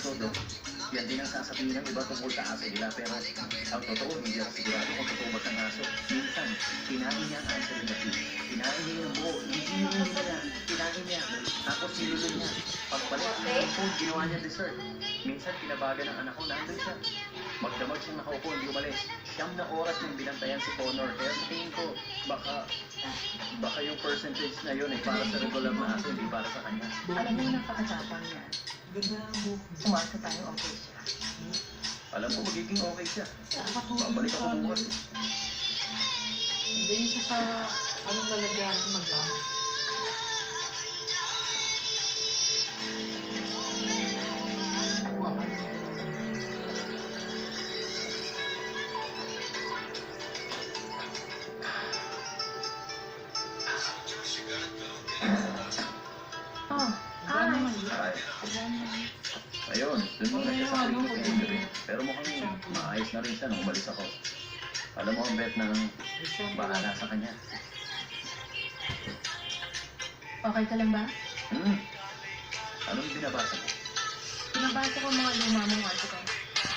aso, Dok. Yan din ang sasabihin ng iba tungkol sa aso nila. Pero ang totoo, hindi ako sigurado kung totoo ba siyang aso. Minsan, kinain niya ang aso nila. Kinain niya yung buo. Hindi niya. Kinain niya. Tapos nilulun niya. Pagbalik ang phone, ginawa niya dessert. Minsan, pinabaga ng anak ko, nandun siya. Magdamag siyang nakaupo, hindi umalis. 9 na oras nung binantayan si Connor. Kaya tingin ko, baka yung percentage na yun ay para sa regular na aso, hindi para sa kanya. Alam mo, napakatapang niya. Umasa tayo okay siya. Alam ko magiging okay siya. Babalik ako bukas. Hindi siya sa anong lalagyan mag-lang. Ayun, dun muna siya sa clinic ngayong gabi. Pero mukhang maayos na rin siya nung umalis ako. Alam mo ang bet ng bahala sa kanya. Okay ka lang ba? Anong binabasa mo? Pinabasa ko mga luma mong